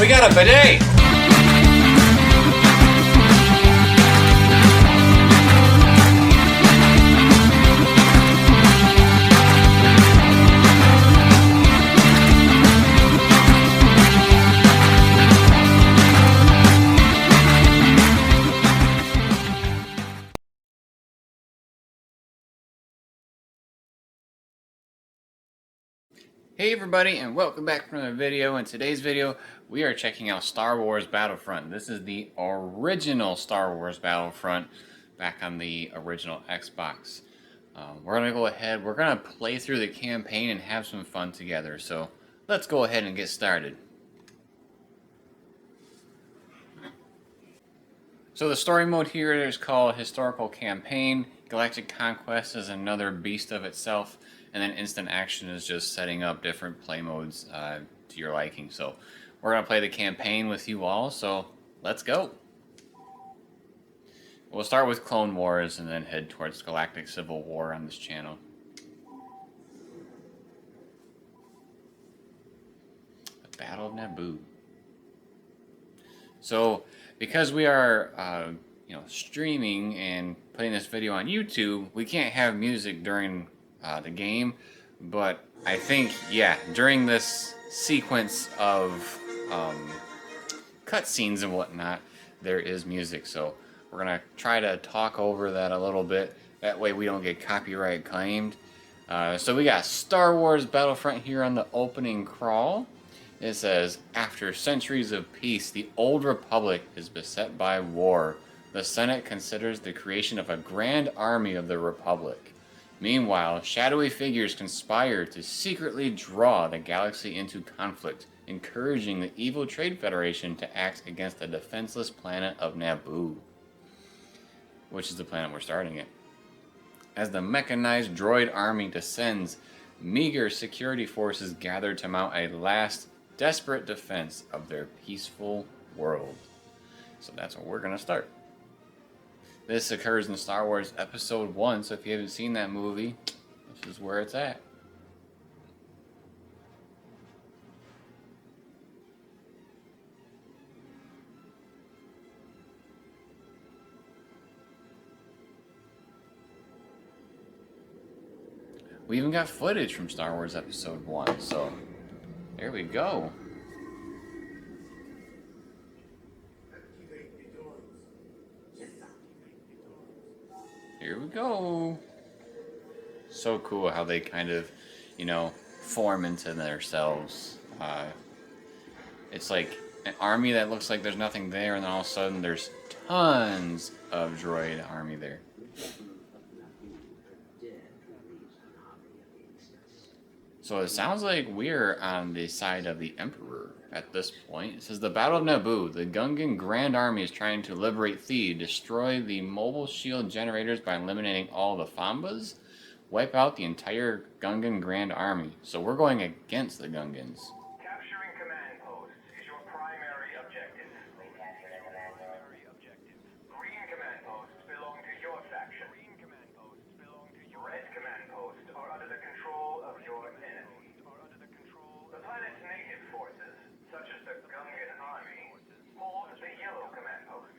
We got a bidet! Hey everybody, and welcome back for another video. In today's video, we are checking out Star Wars Battlefront. This is the original Star Wars Battlefront back on the original Xbox. We're going to go ahead, we're going to play through the campaign and have some fun together. So let's go ahead and get started. So the story mode here is called Historical Campaign. Galactic Conquest is another beast of itself. And then instant action is just setting up different play modes to your liking. So we're going to play the campaign with you all, so let's go. We'll start with Clone Wars and then head towards Galactic Civil War on this channel. The Battle of Naboo. So because we are streaming and putting this video on YouTube, we can't have music during the game, but I think, yeah, during this sequence of cutscenes and whatnot, there is music, so we're gonna try to talk over that a little bit. That way we don't get copyright claimed. So we got Star Wars Battlefront here on the opening crawl. It says, after centuries of peace, the Old Republic is beset by war. The Senate considers the creation of a grand army of the Republic. Meanwhile, shadowy figures conspire to secretly draw the galaxy into conflict, encouraging the evil Trade Federation to act against the defenseless planet of Naboo, which is the planet we're starting at. As the mechanized droid army descends, meager security forces gather to mount a last desperate defense of their peaceful world. So that's where we're going to start. This occurs in Star Wars Episode 1, so if you haven't seen that movie, this is where it's at. We even got footage from Star Wars Episode 1, so there we go. Here we go. So cool how they kind of, form into themselves. It's like an army that looks like there's nothing there, and then all of a sudden there's tons of droid army there. So it sounds like we're on the side of the Emperor at this point. It says, the Battle of Naboo. The Gungan Grand Army is trying to liberate Theed, destroy the mobile shield generators by eliminating all the Fambas, wipe out the entire Gungan Grand Army. So we're going against the Gungans. Capturing command posts is your primary objective. Green command posts belong to your faction. Red command posts are under the control of your enemy. The planet's native forces, such as the Gungan army, hold the yellow command post.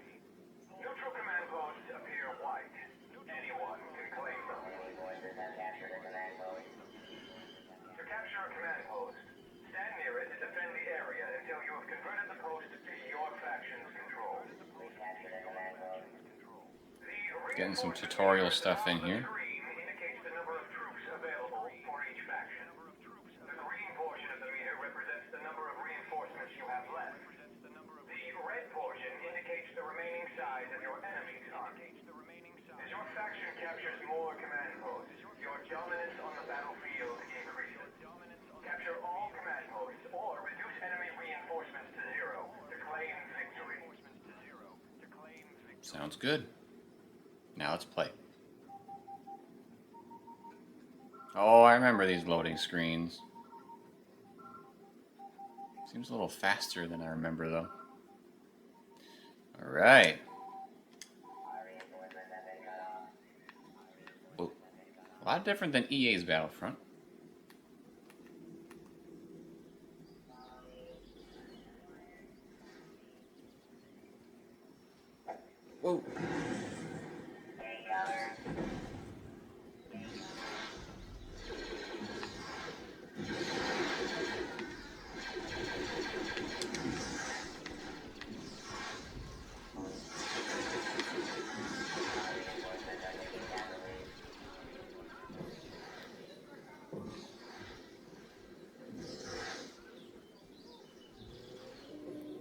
Neutral command posts appear white. Anyone can claim them. To capture a command post, stand near it to defend the area until you have converted the post to your faction's control. Getting some tutorial stuff in here. Captures more command posts. Your dominance on the battlefield increases. Capture all command posts or reduce enemy reinforcements to zero to claim victory. Sounds good. Now let's play. Oh, I remember these loading screens. Seems a little faster than I remember, though. Alright. A lot different than EA's Battlefront. Whoa.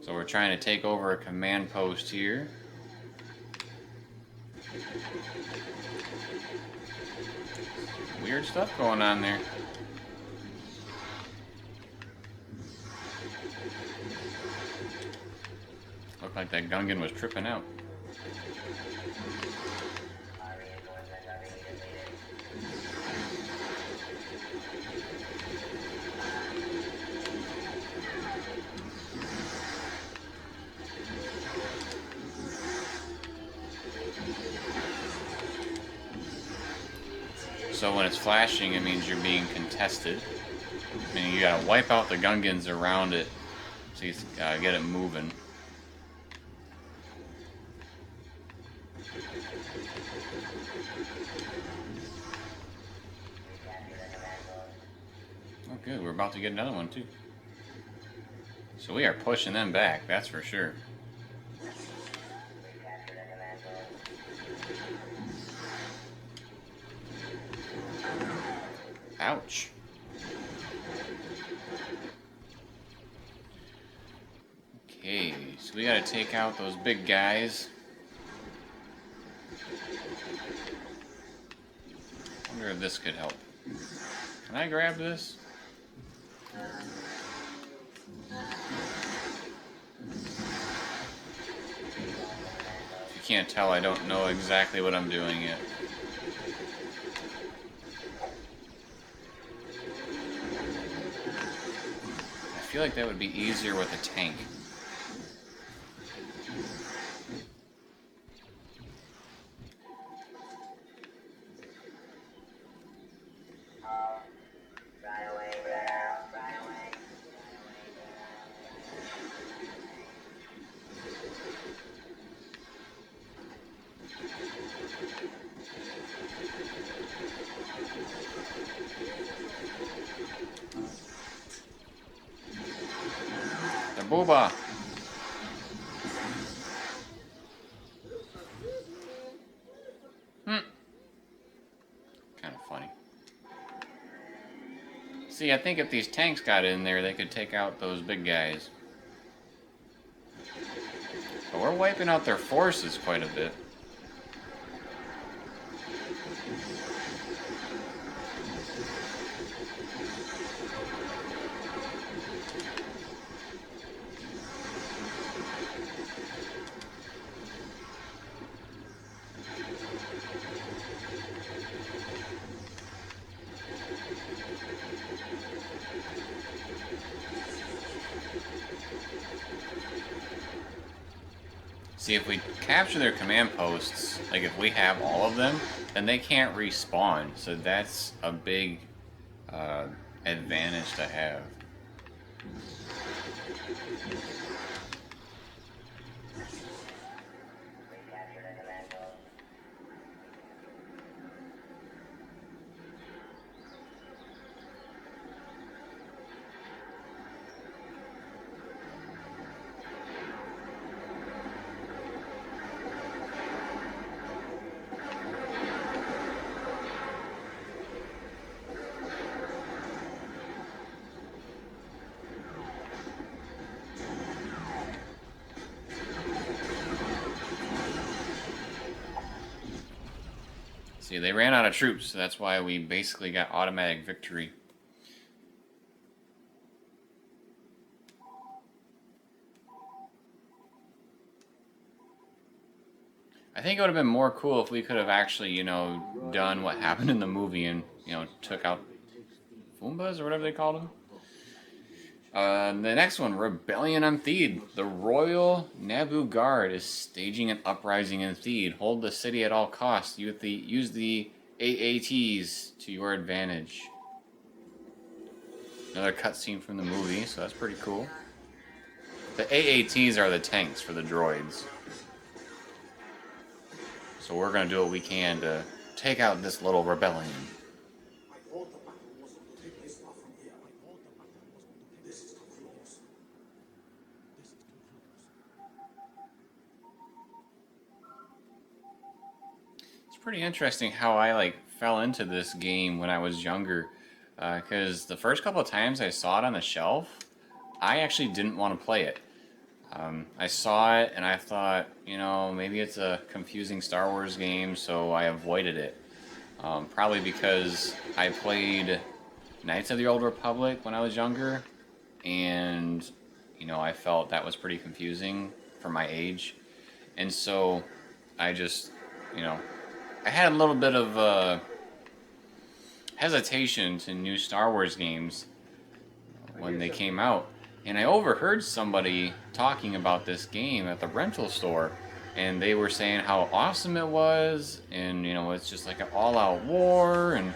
So we're trying to take over a command post here. Weird stuff going on there. Looked like that Gungan was tripping out. So when it's flashing, it means you're being contested. Meaning you gotta wipe out the Gungans around it so you get it moving. Oh good, we're about to get another one too. So we are pushing them back, that's for sure. Ouch. Okay, so we gotta take out those big guys. Wonder if this could help. Can I grab this? If you can't tell, I don't know exactly what I'm doing yet. I feel like that would be easier with a tank. The booba. Kind of funny. See, I think if these tanks got in there, they could take out those big guys. But we're wiping out their forces quite a bit. See, if we capture their command posts, like if we have all of them, then they can't respawn. So that's a big advantage to have. See, they ran out of troops, so that's why we basically got automatic victory. I think it would have been more cool if we could have actually, you know, done what happened in the movie and, you know, took out Foombas or whatever they called them. The next one, Rebellion on Theed. The Royal Naboo Guard is staging an uprising in Theed. Hold the city at all costs. Use the AATs to your advantage. Another cutscene from the movie, so that's pretty cool. The AATs are the tanks for the droids. So we're going to do what we can to take out this little rebellion. It's pretty interesting how I like fell into this game when I was younger, because the first couple of times I saw it on the shelf, I actually didn't want to play it. I saw it and I thought, you know, maybe it's a confusing Star Wars game, so I avoided it. Probably because I played Knights of the Old Republic when I was younger, and, you know, I felt that was pretty confusing for my age. And so I just, you know, I had a little bit of hesitation to new Star Wars games when they came out. And I overheard somebody talking about this game at the rental store, and they were saying how awesome it was, and you know, it's just like an all-out war, and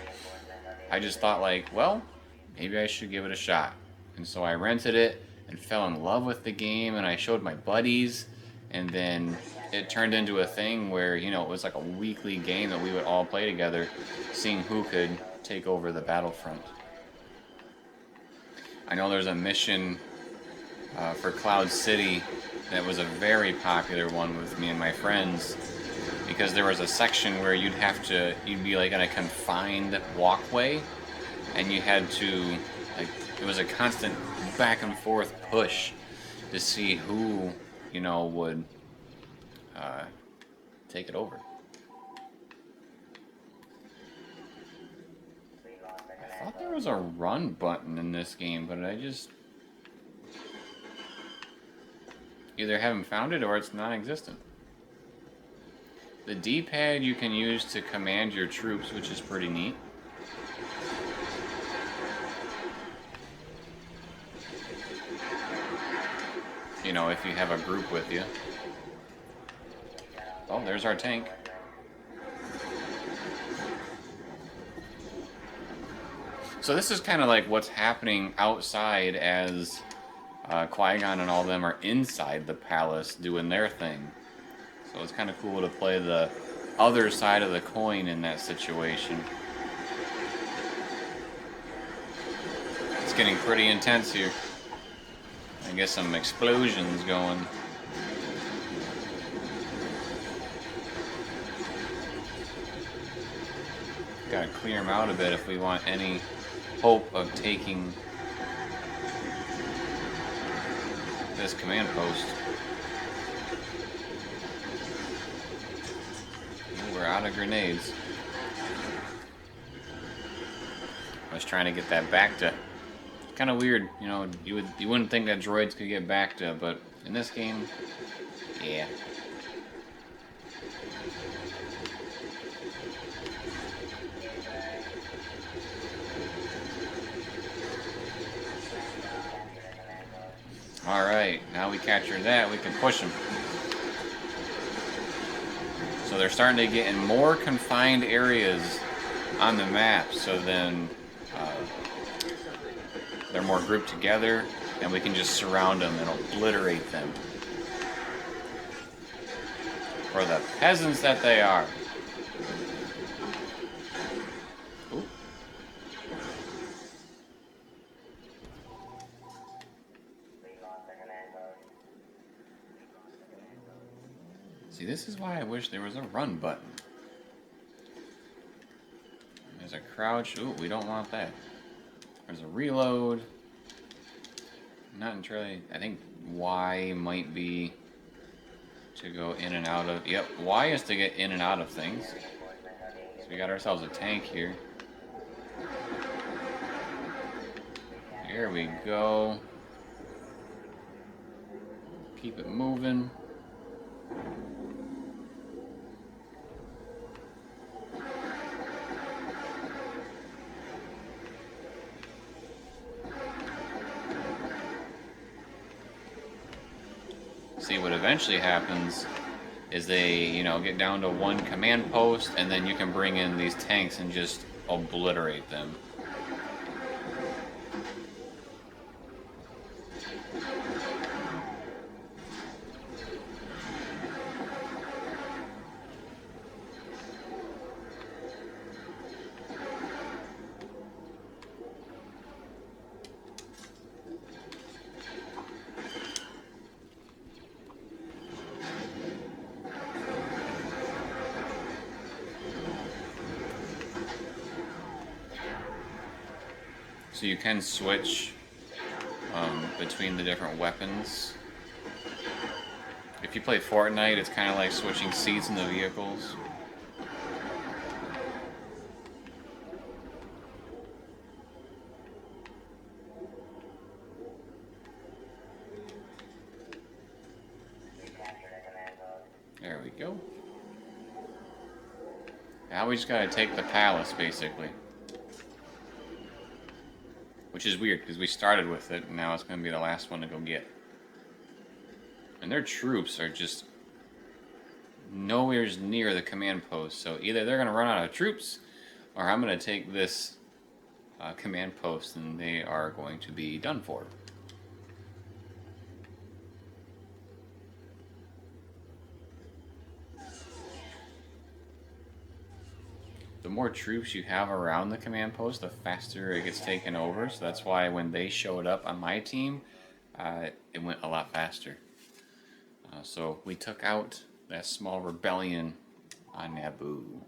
I just thought like, well, maybe I should give it a shot. And so I rented it and fell in love with the game, and I showed my buddies, and then it turned into a thing where, you know, it was like a weekly game that we would all play together, seeing who could take over the Battlefront. I know there's a mission for Cloud City that was a very popular one with me and my friends, because there was a section where you'd be like in a confined walkway, and you had to, like, it was a constant back and forth push to see who, you know, would take it over. I thought there was a run button in this game, but I just either haven't found it or it's non-existent. The D-pad you can use to command your troops, which is pretty neat. You know, if you have a group with you. Oh, there's our tank. So this is kind of like what's happening outside as Qui-Gon and all of them are inside the palace doing their thing. So it's kind of cool to play the other side of the coin in that situation. It's getting pretty intense here. I guess some explosions going. Gotta clear them out a bit if we want any hope of taking this command post. Ooh, we're out of grenades. I was trying to get that back to. Kind of weird, you know. You wouldn't think that droids could get back to, but in this game, yeah. Alright, now we captured that, we can push them. So they're starting to get in more confined areas on the map, so then they're more grouped together, and we can just surround them and obliterate them. For the peasants that they are. Ooh. See, this is why I wish there was a run button. There's a crouch. Ooh, we don't want that. There's a reload. Not entirely. I think Y might be to go in and out of. Yep, Y is to get in and out of things. So we got ourselves a tank here. Here we go. Keep it moving. See, what eventually happens is they, you know, get down to one command post, and then you can bring in these tanks and just obliterate them. So you can switch between the different weapons. If you play Fortnite, it's kind of like switching seats in the vehicles. There we go. Now we just gotta take the palace, basically. Which is weird, because we started with it, and now it's gonna be the last one to go get. And their troops are just nowhere near the command post, so either they're gonna run out of troops, or I'm gonna take this command post, and they are going to be done for. The more troops you have around the command post, the faster it gets taken over. So that's why when they showed up on my team, it went a lot faster. So we took out that small rebellion on Naboo.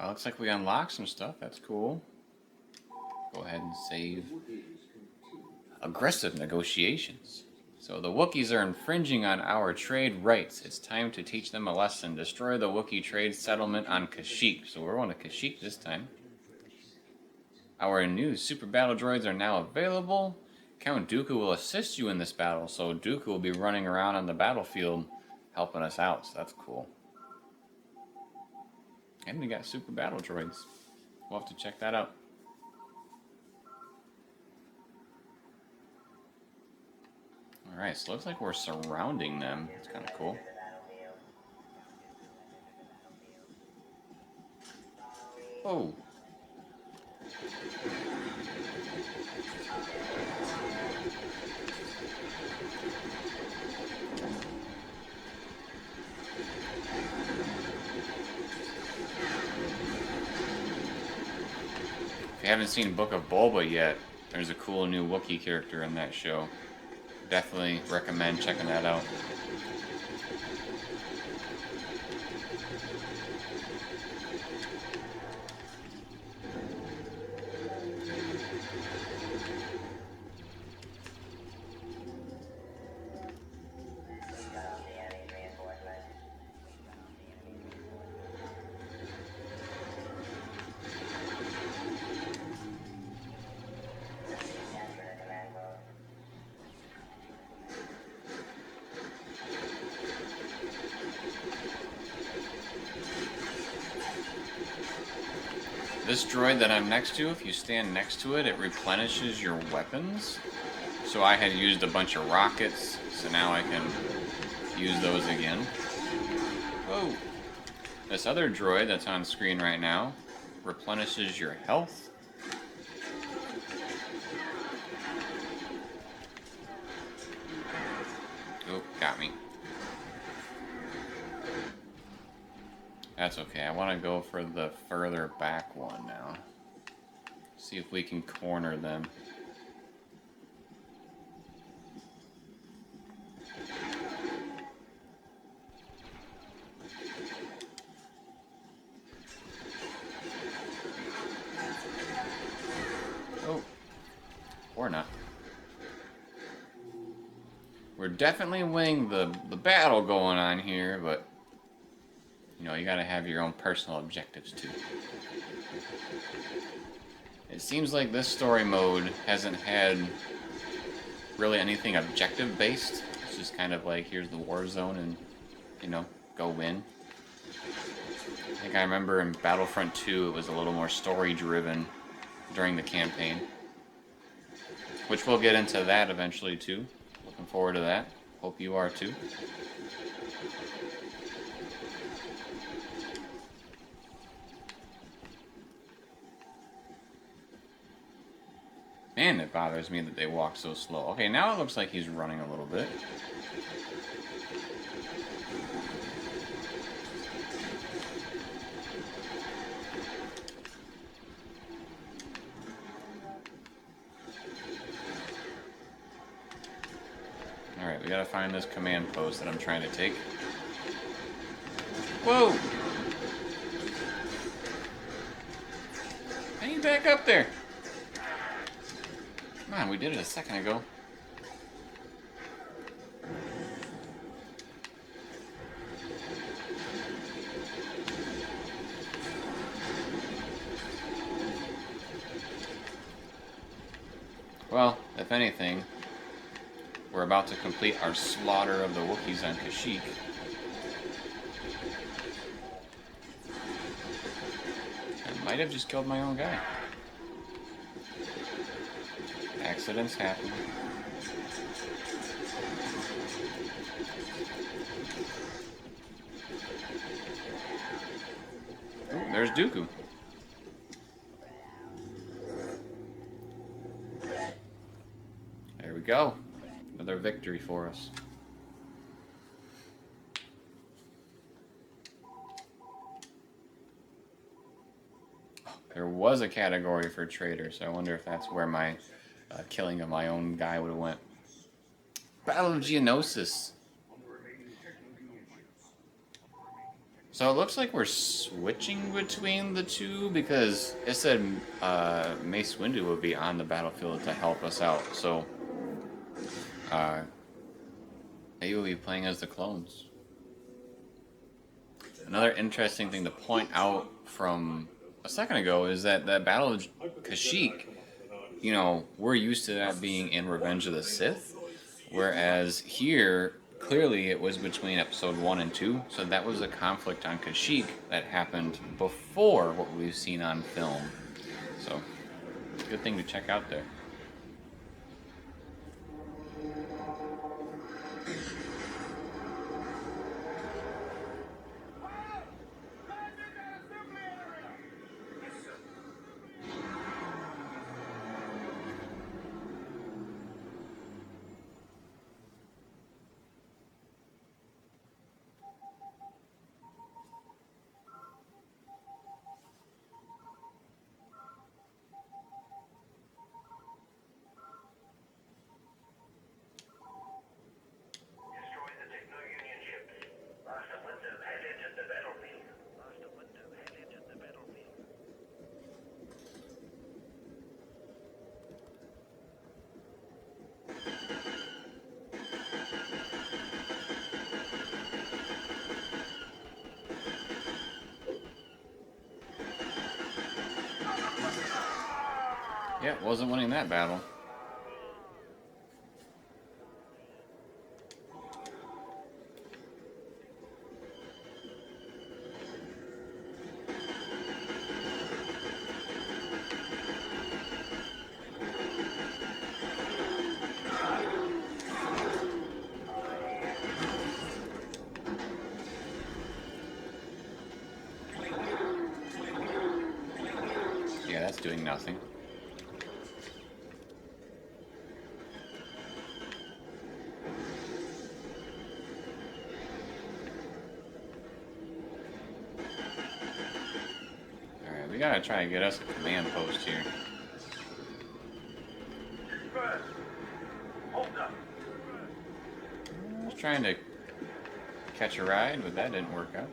Looks like we unlocked some stuff. That's cool. Go ahead and save. Aggressive negotiations. So the Wookiees are infringing on our trade rights. It's time to teach them a lesson. Destroy the Wookiee trade settlement on Kashyyyk. So we're on to Kashyyyk this time. Our new super battle droids are now available. Count Dooku will assist you in this battle. So Dooku will be running around on the battlefield helping us out. So that's cool. And we got super battle droids. We'll have to check that out. Alright, so it looks like we're surrounding them. It's kind of cool. Oh. If you haven't seen Book of Boba yet, there's a cool new Wookiee character in that show. Definitely recommend checking that out. This droid that I'm next to, if you stand next to it, it replenishes your weapons. So I had used a bunch of rockets, so now I can use those again. Oh! This other droid that's on screen right now replenishes your health. Oh, got me. That's okay. I want to go for the further back one now. See if we can corner them. Oh. Or not. We're definitely winning the battle going on here, but you know, you gotta have your own personal objectives too. It seems like this story mode hasn't had really anything objective based. It's just kind of like, here's the war zone and, you know, go win. I think I remember in Battlefront 2 it was a little more story driven during the campaign. Which we'll get into that eventually too. Looking forward to that. Hope you are too. Man, it bothers me that they walk so slow. Okay, now it looks like he's running a little bit. Alright, we gotta find this command post that I'm trying to take. Whoa! back up there. Come on, we did it a second ago. Well, if anything, we're about to complete our slaughter of the Wookiees on Kashyyyk. I might have just killed my own guy. Accidents happen. Ooh, there's Dooku. There we go. Another victory for us. There was a category for traitor, so I wonder if that's where my killing of my own guy would have went. Battle of Geonosis. So it looks like we're switching between the two because it said Mace Windu would be on the battlefield to help us out. So he will be playing as the clones. Another interesting thing to point out from a second ago is that the Battle of Kashyyyk, you know, we're used to that being in Revenge of the Sith, whereas here, clearly it was between episode 1 and 2, so that was a conflict on Kashyyyk that happened before what we've seen on film. So, good thing to check out there. Yeah, wasn't winning that battle. Yeah, that's doing nothing. Alright, we gotta try and get us a command post here. I was trying to catch a ride, but that didn't work out.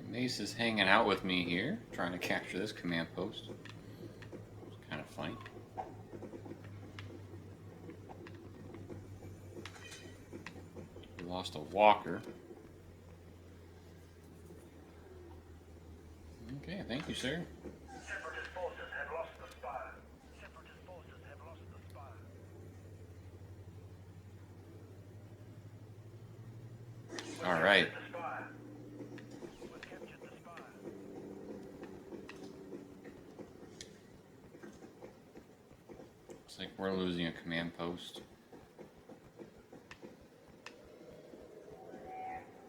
Mace is hanging out with me here, trying to capture this command post. It's kind of funny. We lost a walker. Okay, thank you, sir. Separatist forces have lost the spire. Separatist forces have lost the spire. All right. The spire. Looks like we're losing a command post.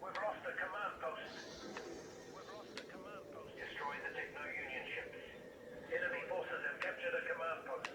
We've lost the command post. Destroy the Techno-Union ships. Enemy forces have captured a command post.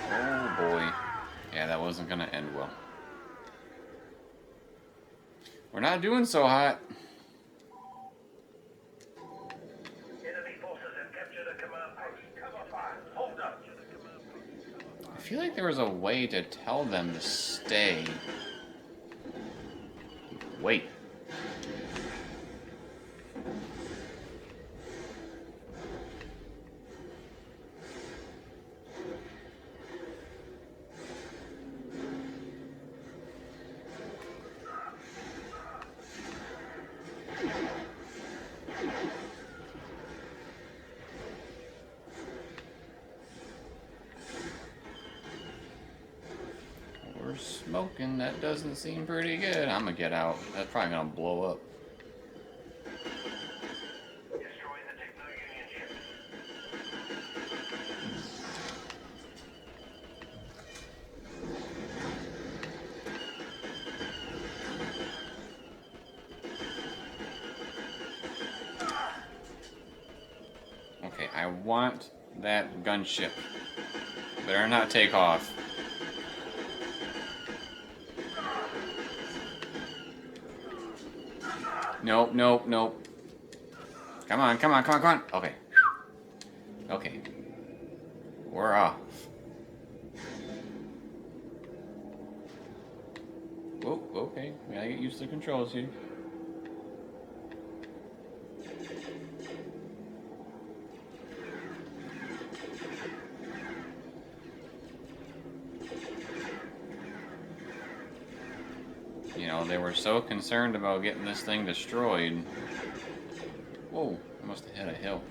Oh boy. Yeah, that wasn't gonna end well. We're not doing so hot. Enemy forces have captured a command post. Cover fire. Hold up. I feel like there was a way to tell them to stay. Wait. We're smoking. That doesn't seem pretty good. I'm gonna get out. That's probably gonna blow up. Destroy the Techno-Union ships. Okay, I want that gunship. Better not take off. Nope, nope, nope. Come on, come on, come on, come on. Okay. Okay. We're off. Whoa, okay. We gotta get used to the controls here. You know, they were so concerned about getting this thing destroyed. Whoa, I must have hit a hill.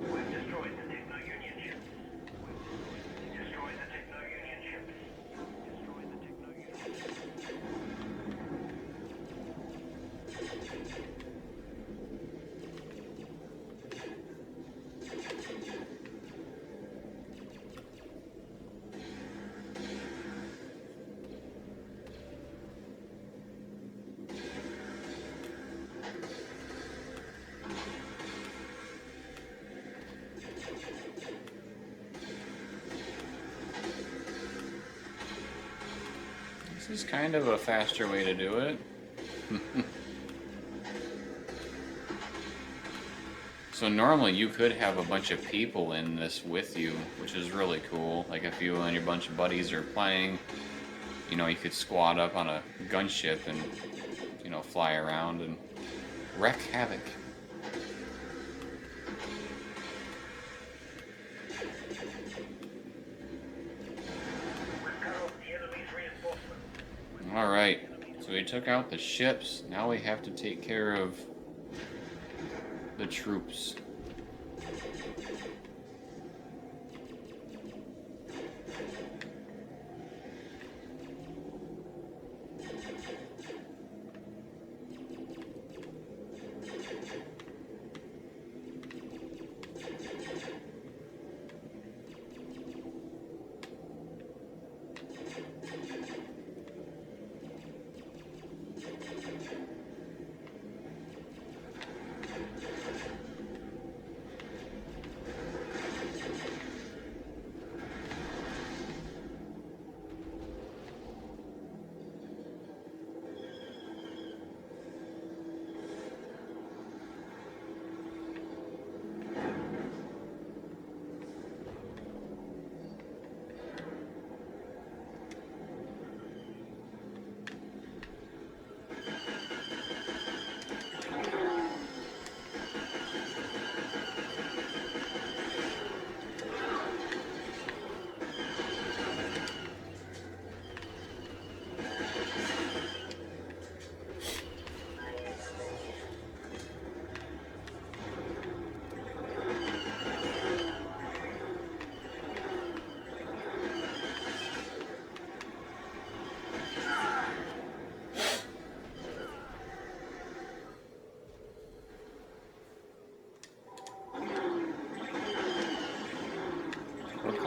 We've destroyed the Techno-Union ships. Destroy the Techno-Union ships. Destroy the Techno-Union ships. This is kind of a faster way to do it. So normally you could have a bunch of people in this with you, which is really cool. Like if you and your bunch of buddies are playing, you know, you could squad up on a gunship and, you know, fly around and wreak havoc. We've cut off the enemy's reinforcements. Alright, so we took out the ships. Now we have to take care of the troops.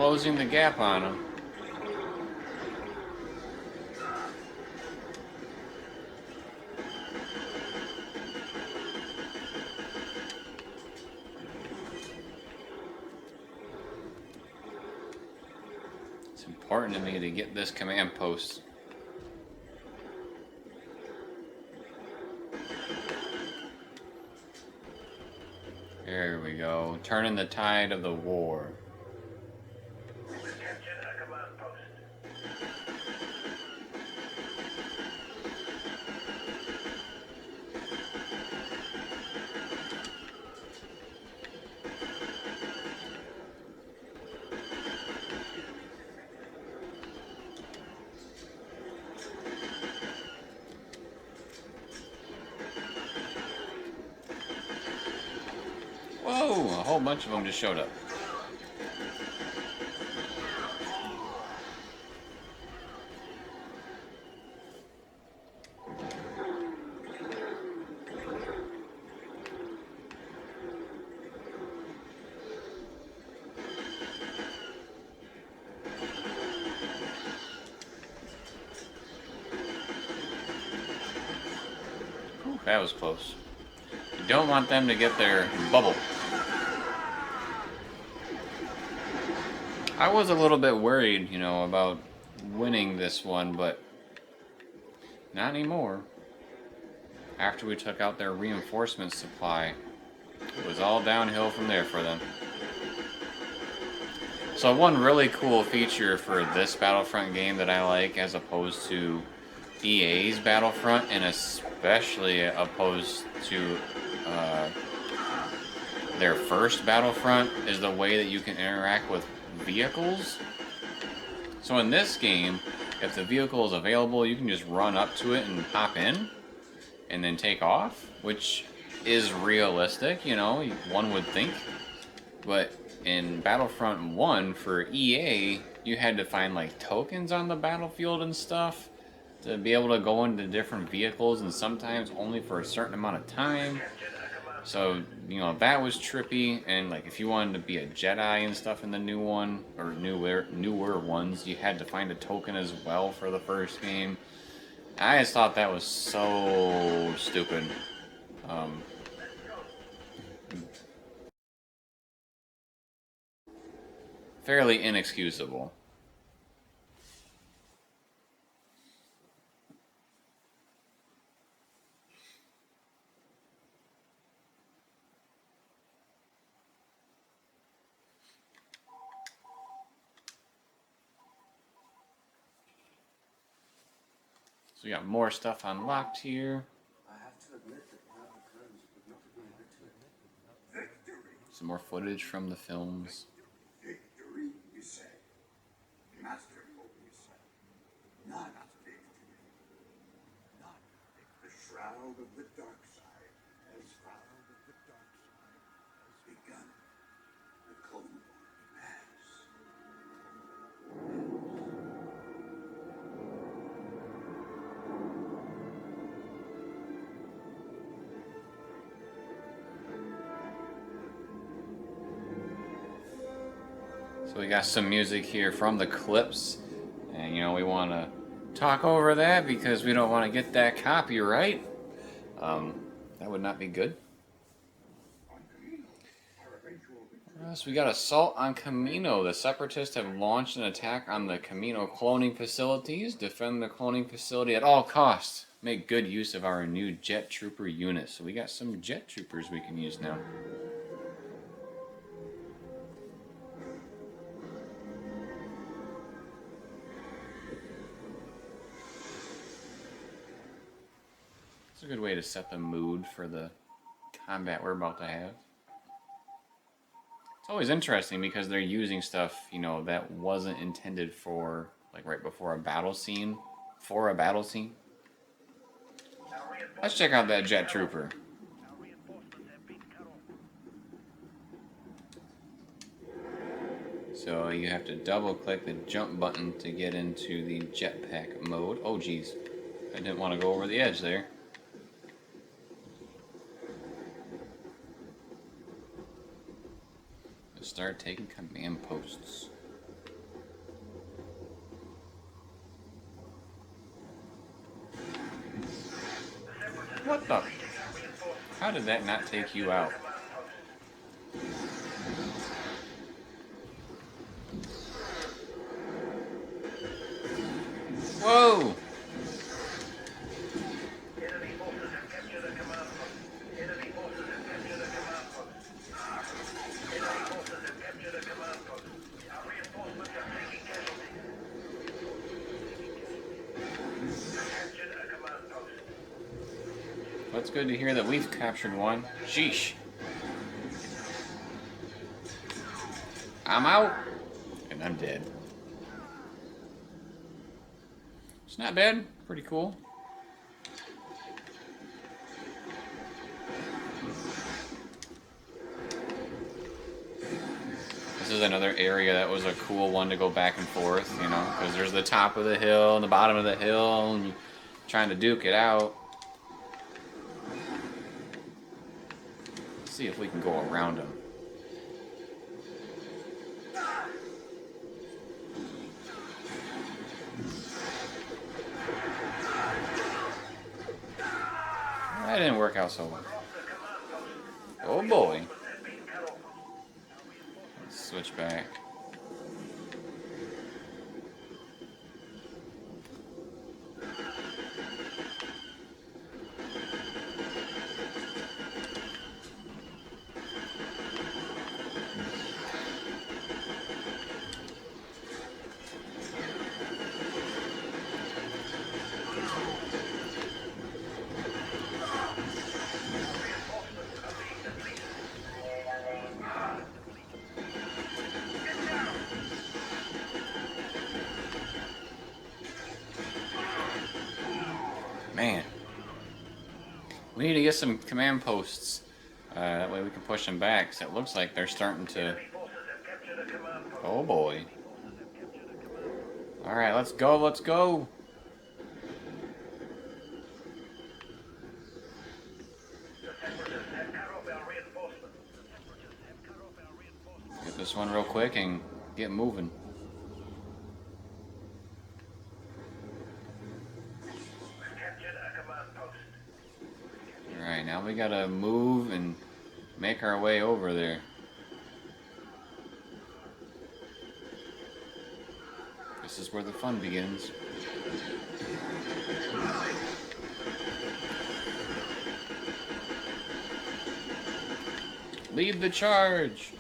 closing the gap on them. It's important to me to get this command post. There we go. Turning the tide of the war. Whoa, a whole bunch of them just showed up. Whew, that was close. You don't want them to get their bubble. I was a little bit worried, you know, about winning this one, but not anymore. After we took out their reinforcement supply, it was all downhill from there for them. So one really cool feature for this Battlefront game that I like, as opposed to EA's Battlefront, and especially opposed to their first Battlefront, is the way that you can interact with vehicles. So in this game, if the vehicle is available, you can just run up to it and hop in and then take off, which is realistic, you know, one would think. But in Battlefront 1 for EA, you had to find like tokens on the battlefield and stuff to be able to go into different vehicles, and sometimes only for a certain amount of time. So, you know, that was trippy. And like if you wanted to be a Jedi and stuff in the new one, or newer ones, you had to find a token as well for the first game. I just thought that was so stupid. Fairly inexcusable. So we got more stuff unlocked here. Some more footage from the films. Victory, you say? Masterful, you say? Not victory. Not victory. The shroud of the dark side has begun. The Cold War has. So we got some music here from the clips, and you know, we want to talk over that because we don't want to get that copyright. That would not be good. So we got assault on Camino. The Separatists have launched an attack on the Camino cloning facilities. Defend the cloning facility at all costs. Make good use of our new jet trooper unit. So we got some jet troopers we can use now. It's a good way to set the mood for the combat we're about to have. It's always interesting because they're using stuff, you know, that wasn't intended for, like, right before a battle scene. For a battle scene. Let's check out that jet trooper. So you have to double click the jump button to get into the jetpack mode. Oh geez, I didn't want to go over the edge there. Let's start taking command posts. the? How did that not take you out? Whoa! Enemy forces have captured a command post. Enemy forces have captured a command post. Enemy forces have captured a command post. Our reinforcements are taking casualties. Captured a command post. Well, it's good to hear that we've captured one. Sheesh. I'm out. And I'm dead. It's not bad. Pretty cool. This is another area that was a cool one to go back and forth, you know, because there's the top of the hill and the bottom of the hill, and you're trying to duke it out. Let's see if we can go around them. That didn't work out so well. Oh boy. Let's switch back. Man, we need to get some command posts. That way we can push them back. Cause it looks like they're starting to. Oh boy. All right, let's go. Let's go. Get this one real quick and get moving. Alright, now we gotta move and make our way over there. This is where the fun begins. Lead the charge!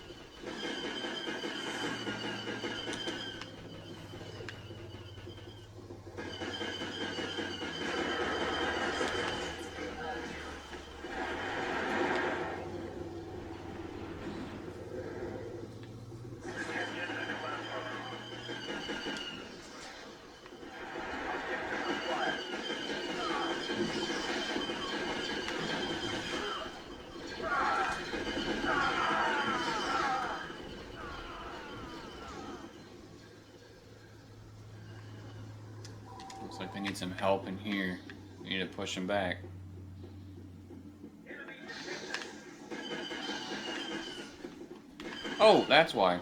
Looks like they need some help in here. We need to push them back. Oh, that's why.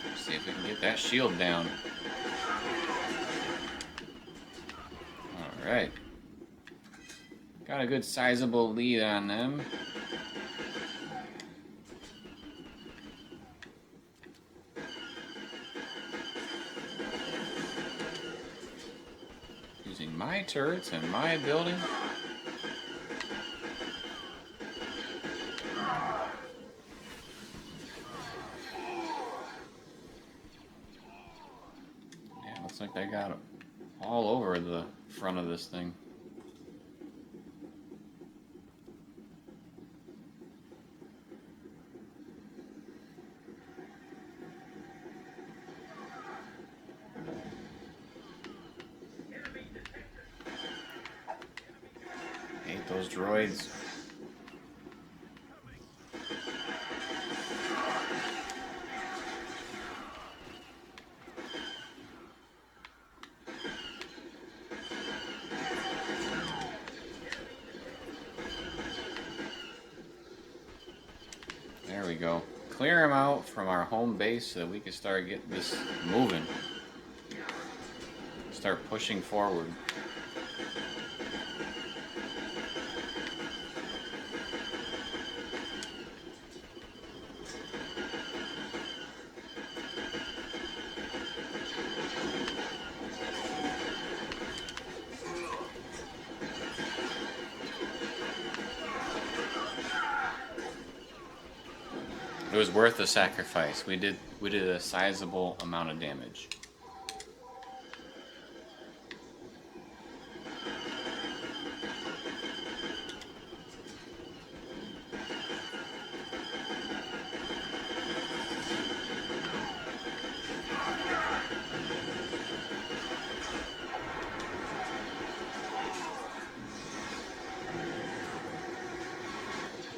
Let's see if we can get that shield down. Alright. Got a good sizable lead on them. Using my turrets and my building. Yeah, looks like they got it all over the front of this thing. Hate those droids. clear them out from our home base so that we can start getting this moving. Start pushing forward. It was worth the sacrifice. We did a sizable amount of damage.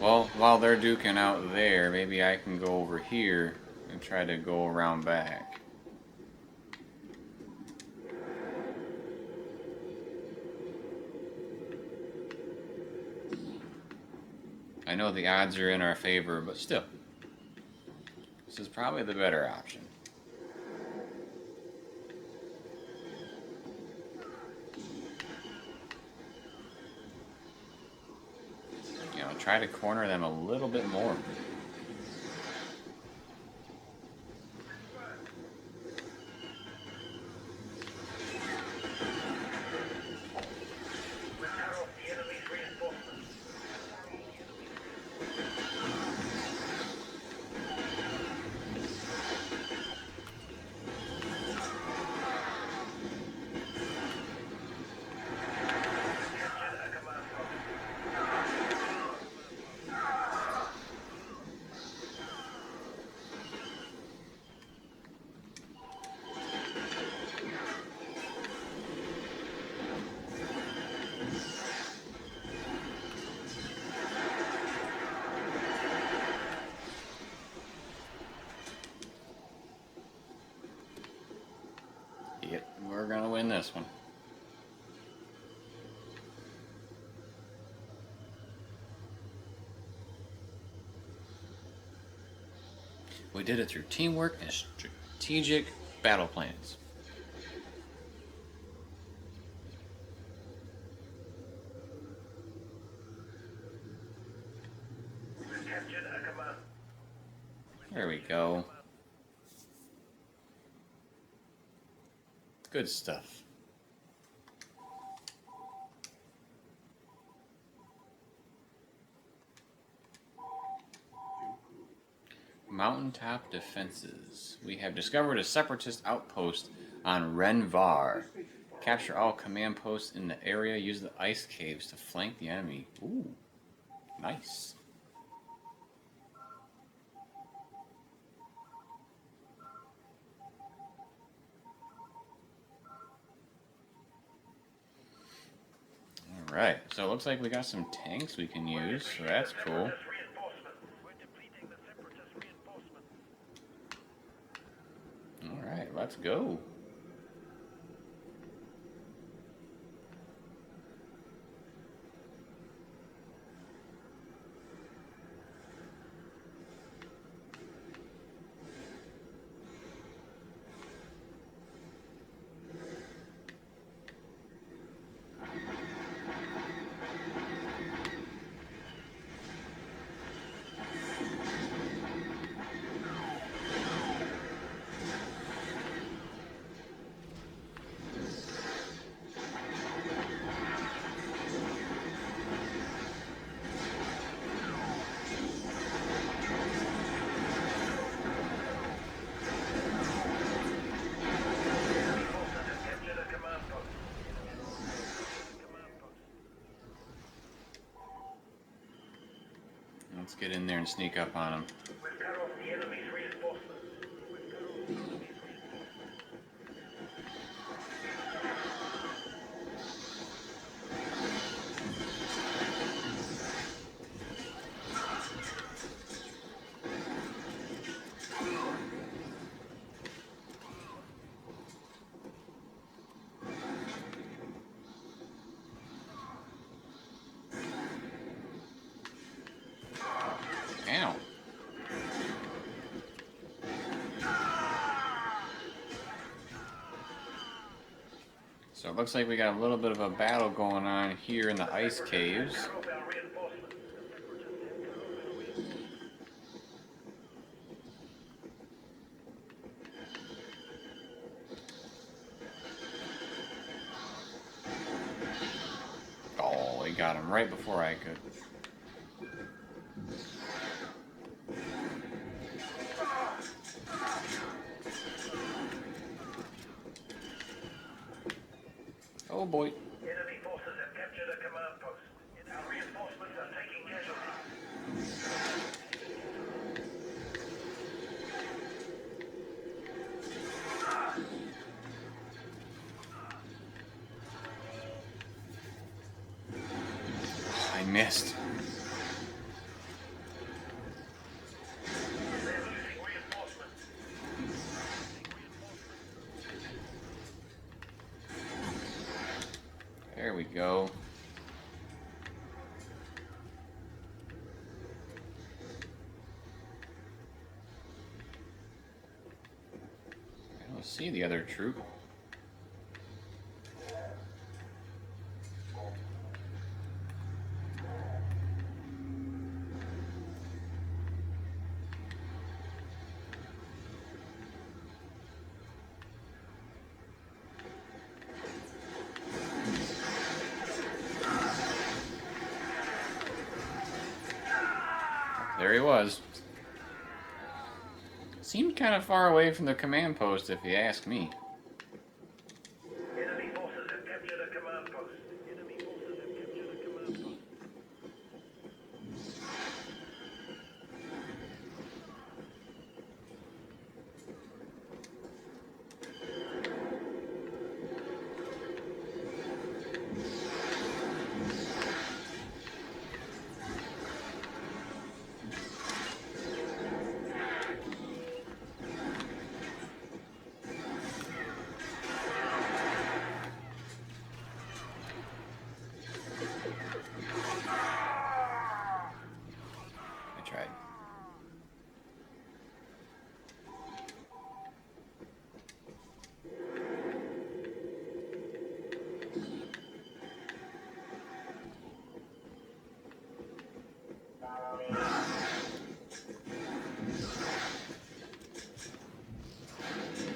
Well, while they're duking out there, maybe I can go over here and try to go around back. I know the odds are in our favor, but still. This is probably the better option. You know, try to corner them a little bit more. Yep, we're gonna win this one. We did it through teamwork and strategic battle plans. There we go. Good stuff. Mountaintop defenses. We have discovered a separatist outpost on Renvar. Capture all command posts in the area. Use the ice caves to flank the enemy. Ooh, nice. Alright, so it looks like we got some tanks we can use, so that's cool. Alright, let's go. Let's get in there and sneak up on them. Ow. So it looks like we got a little bit of a battle going on here in the ice caves. Oh, he got him right before I could. Oh boy. Enemy forces have captured a command post. Our reinforcements are taking casualties. I missed. They're losing reinforcements. There we go. I don't see the other troop. There he was. Seemed kind of far away from the command post, if you ask me. Enemy forces have captured a command post. Enemy forces have captured a command post. I tried.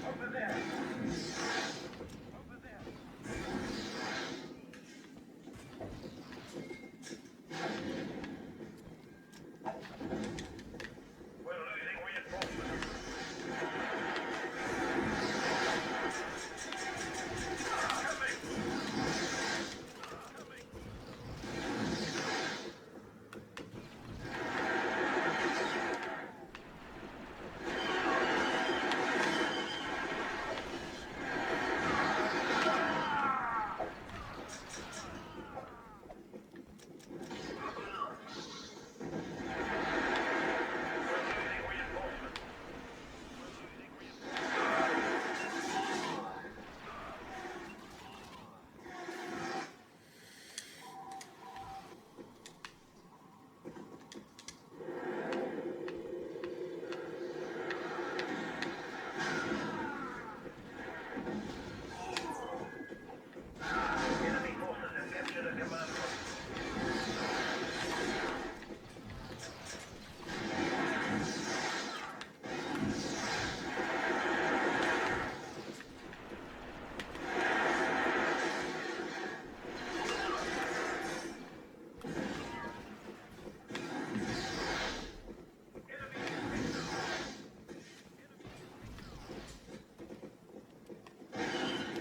Over there. Over there. We're losing reinforcements. Enemy forces have captured a command post.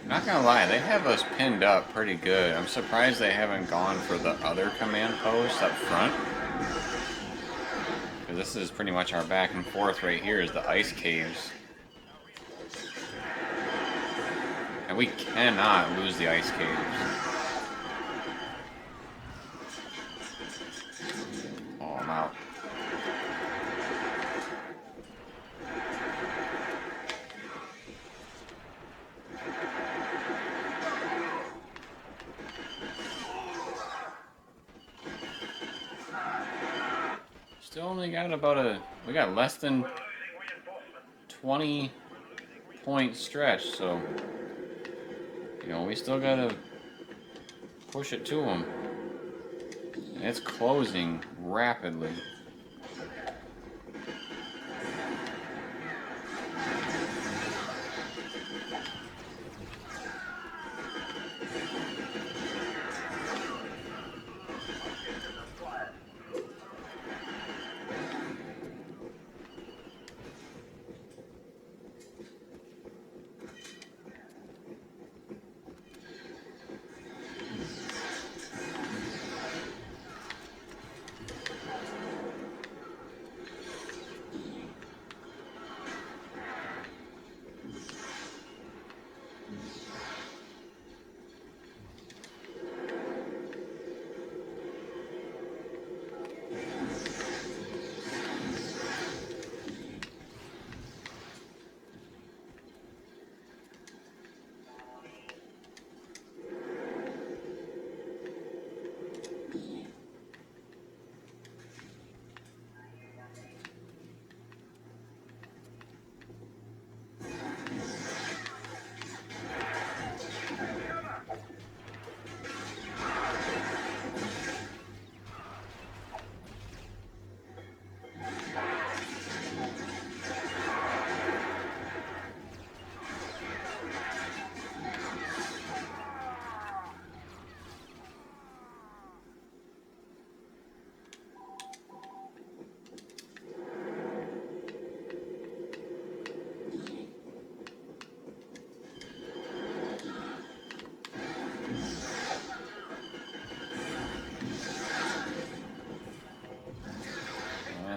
Not gonna lie, they have us pinned up pretty good. I'm surprised they haven't gone for the other command post up front. Because this is pretty much our back and forth right here is the ice caves. And we cannot lose the ice caves. Oh, I'm out. Still only got about we got less than We're losing reinforcements. 20 point stretch, so You know, we still gotta push it to him. And it's closing rapidly.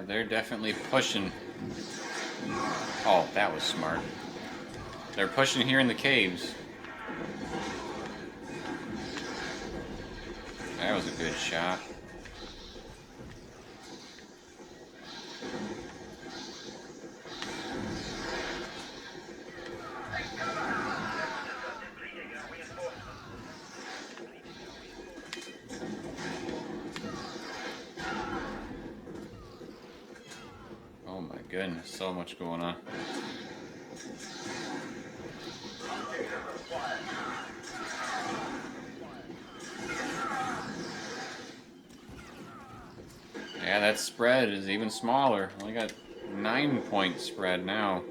They're definitely pushing. Oh, that was smart. They're pushing here in the caves. That was a good shot. Oh my goodness, so much going on. Yeah, that spread is even smaller. Only got 9-point spread now.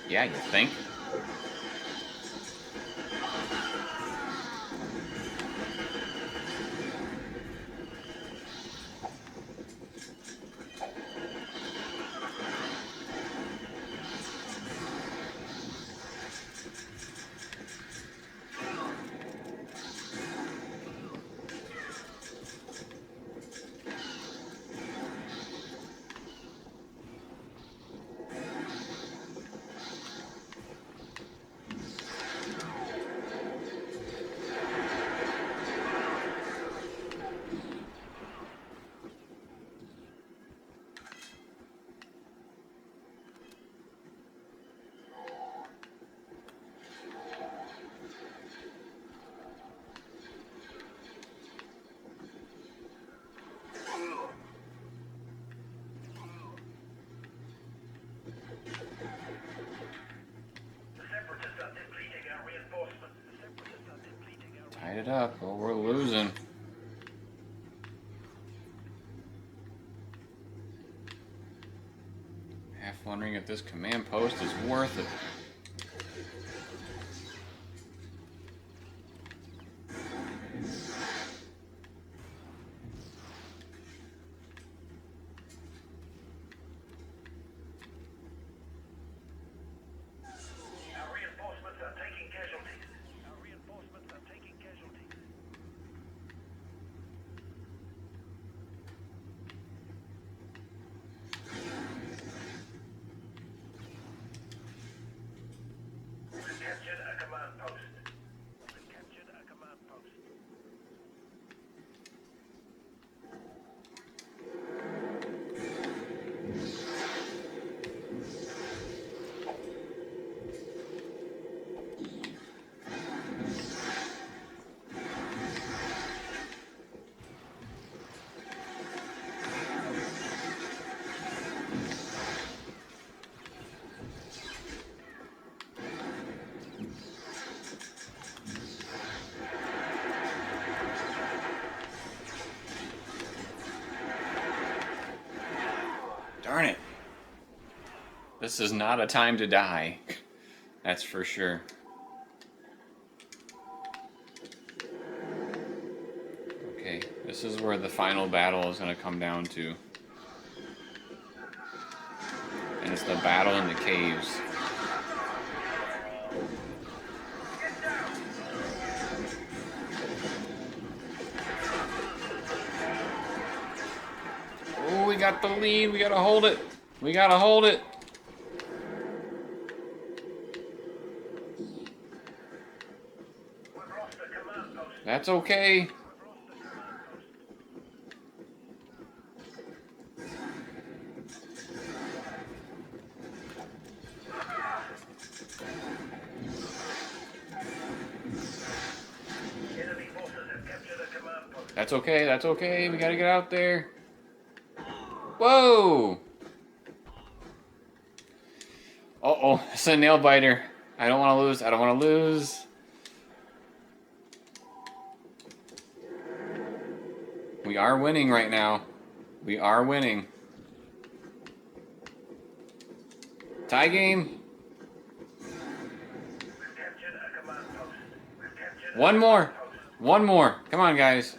Yeah, you think? Tied it up, or we're losing. Half wondering if this command post is worth it. Darn it. This is not a time to die. That's for sure. Okay, this is where the final battle is going to come down to. And it's the battle in the caves. Oh, we got the lead. We got to hold it. We got to hold it. That's okay. That's okay, that's okay. We gotta get out there. Whoa! Uh-oh, it's a nail biter. I don't want to lose. I don't want to lose. We are winning right now. We are winning. Tie game. One more. One more. Come on, guys.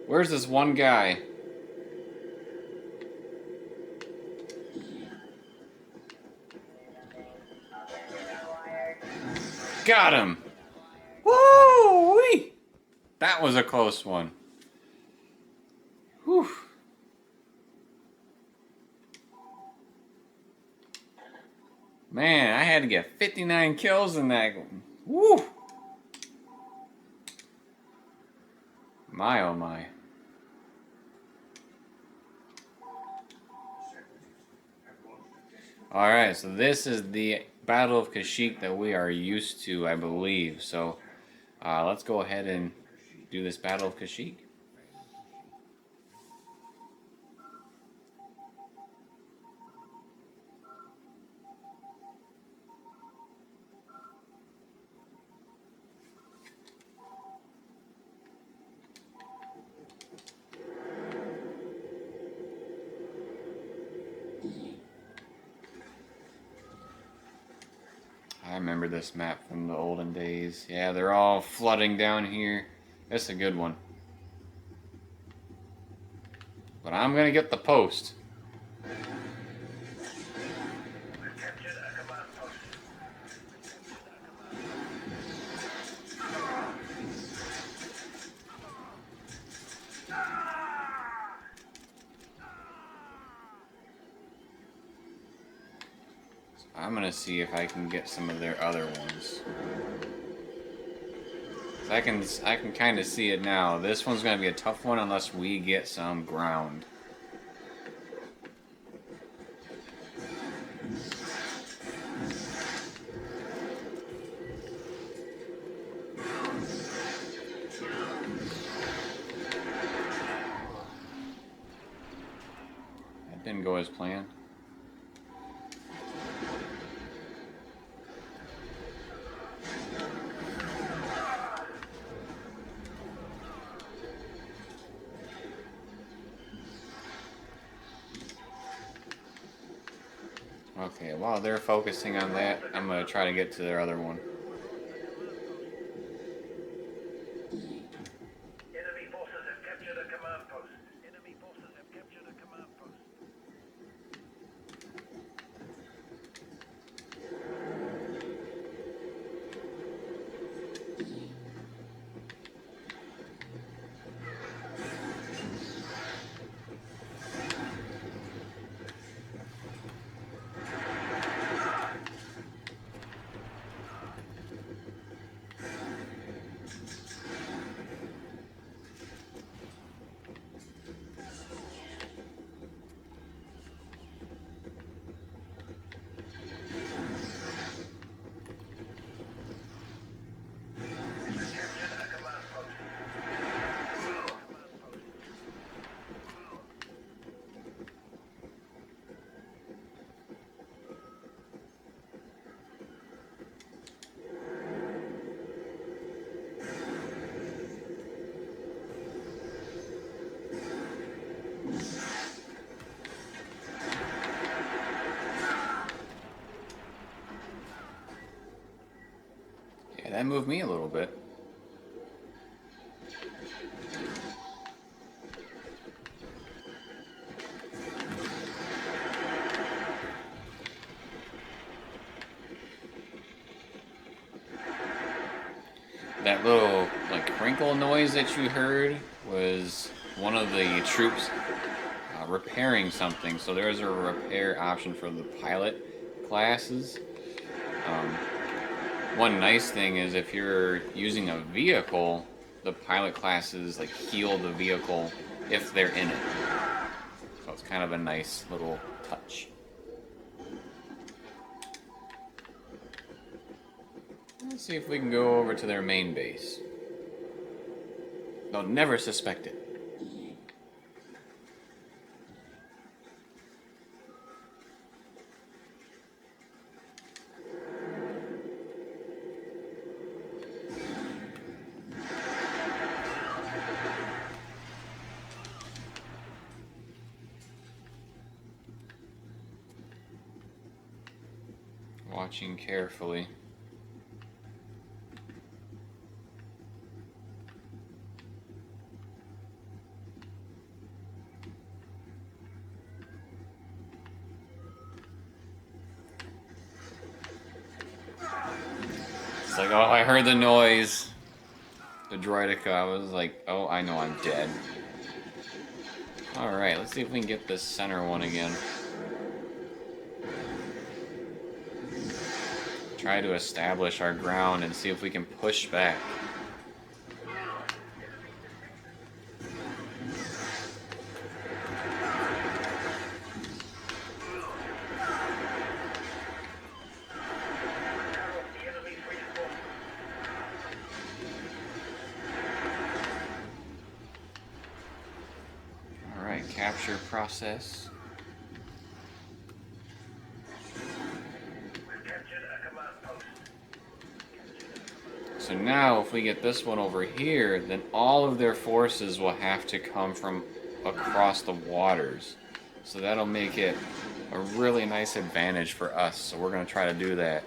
Where's this one guy? Got him. Woo-wee! That was a close one. Whew. Man, I had to get 59 kills in that. Woo! My oh my. Alright, so this is the Battle of Kashyyyk that we are used to, I believe. So, let's go ahead and do this Battle of Kashyyyk. I remember this map from the olden days. Yeah, they're all flooding down here. That's a good one. But I'm gonna get the post. I'm gonna see if I can get some of their other ones. I can kind of see it now. This one's gonna be a tough one unless we get some ground. That didn't go as planned. Okay, while they're focusing on that, I'm going to try to get to their other one. Enemy forces have captured a command post. Enemy forces have captured a command post. that moved me a little bit. That little, like, crinkle noise that you heard was one of the troops repairing something. So there's a repair option for the pilot classes. One nice thing is if you're using a vehicle, the pilot classes like heal the vehicle if they're in it. So it's kind of a nice little touch. Let's see if we can go over to their main base. They'll never suspect it. Watching carefully. It's like, oh, I heard the noise. The droidica, I was like, oh, I know I'm dead. Alright, let's see if we can get this center one again. Try to establish our ground and see if we can push back. Alright, capture process. So now, if we get this one over here, then all of their forces will have to come from across the waters. So that'll make it a really nice advantage for us. So we're going to try to do that.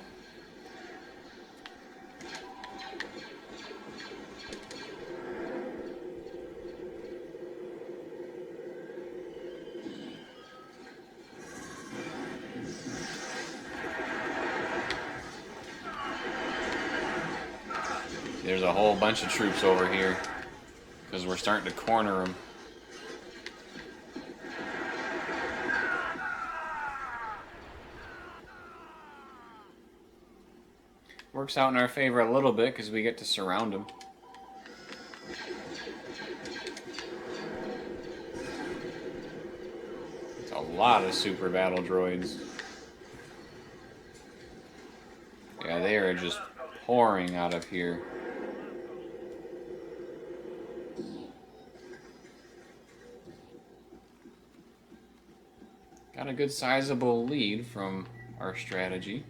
There's a whole bunch of troops over here because we're starting to corner them. Works out in our favor a little bit because we get to surround them. It's a lot of super battle droids. Yeah, they are just pouring out of here. Got a good sizable lead from our strategy.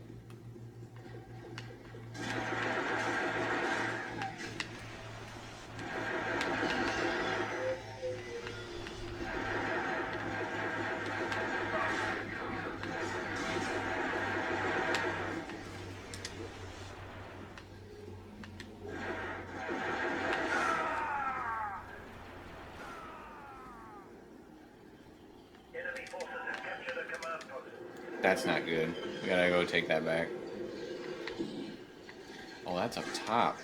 That's not good. We gotta go take that back. Oh, that's up top.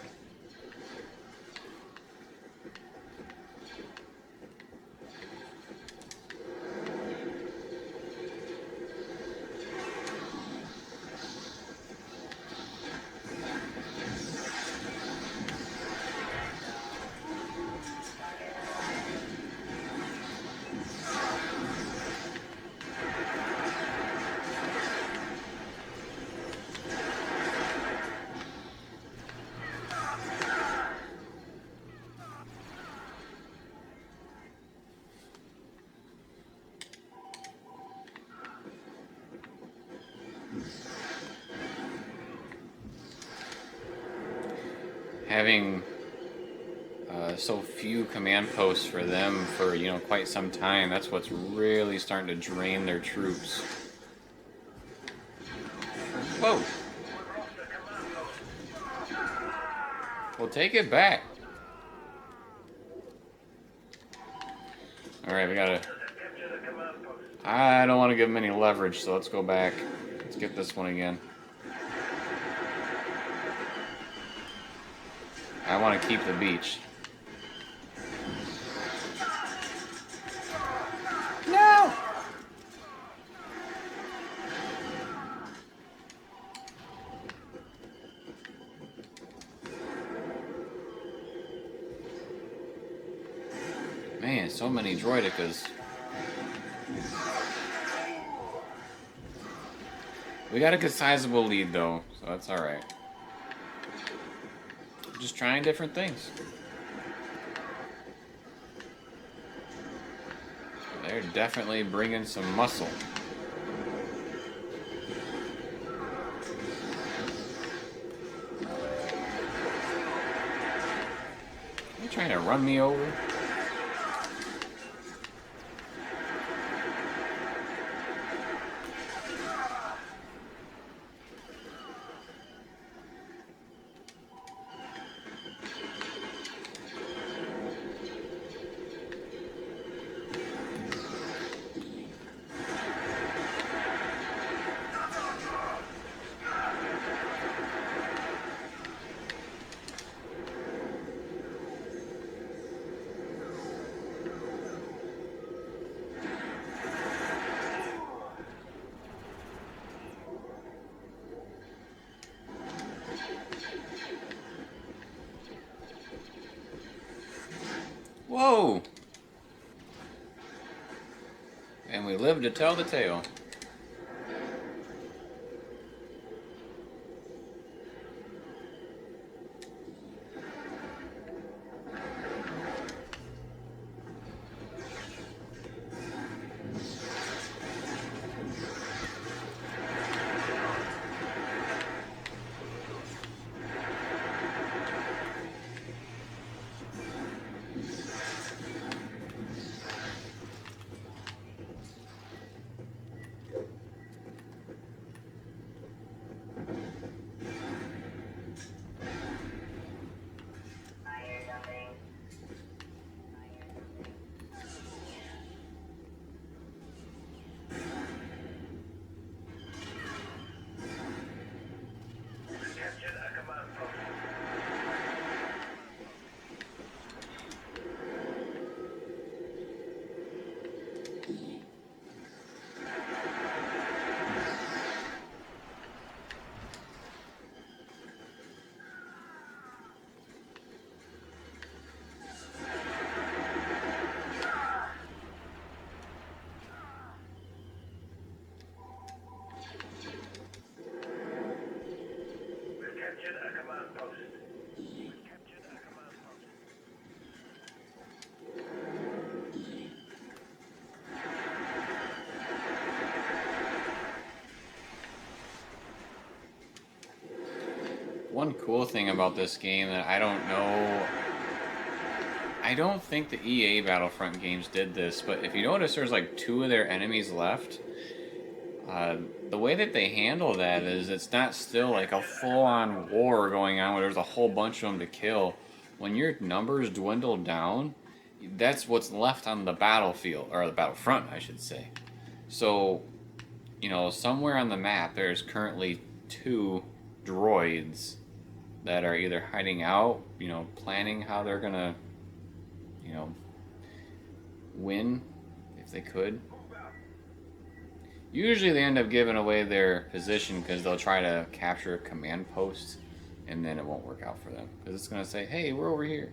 Having so few command posts for them for, you know, quite some time, that's what's really starting to drain their troops. Whoa! Well, take it back. Alright, we gotta... I don't want to give him any leverage, so let's go back. Let's get this one again. I want to keep the beach. No! Man, so many droidicas. We got a good sizable lead though, so that's alright. Just trying different things. They're definitely bringing some muscle. Are you trying to run me over? Whoa! And we live to tell the tale. One cool thing about this game that I don't know, I don't think the EA Battlefront games did this, but if you notice there's like 2 of their enemies left, the way that they handle that is it's not still like a full-on war going on where there's a whole bunch of them to kill. When your numbers dwindle down, that's what's left on the battlefield, or the battlefront, I should say. So, you know, somewhere on the map there's currently 2 droids that are either hiding out, you know, planning how they're gonna, you know, win if they could. Usually they end up giving away their position because they'll try to capture a command post and then it won't work out for them because it's gonna say, hey, we're over here.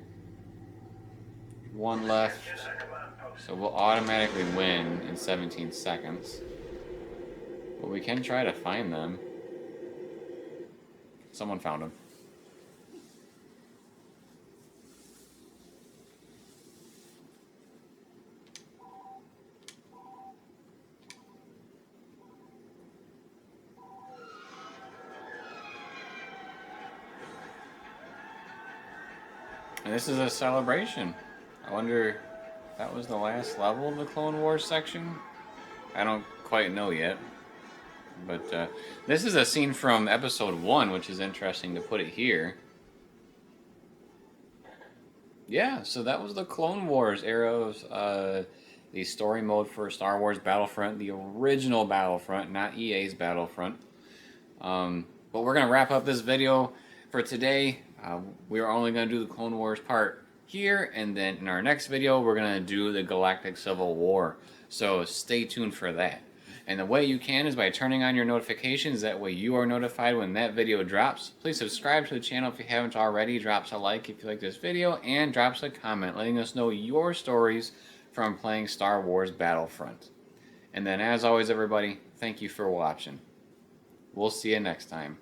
1 left, so we'll automatically win in 17 seconds. But we can try to find them. Someone found them. And this is a celebration. I wonder if that was the last level of the Clone Wars section? I don't quite know yet. But this is a scene from episode 1, which is interesting to put it here. Yeah, so that was the Clone Wars era of the story mode for Star Wars Battlefront, the original Battlefront, not EA's Battlefront. But we're going to wrap up this video for today. We are only going to do the Clone Wars part here, and then in our next video, we're going to do the Galactic Civil War. So stay tuned for that. And the way you can is by turning on your notifications. That way you are notified when that video drops. Please subscribe to the channel if you haven't already. Drops a like if you like this video, and drops a comment letting us know your stories from playing Star Wars Battlefront. And then as always, everybody, thank you for watching. We'll see you next time.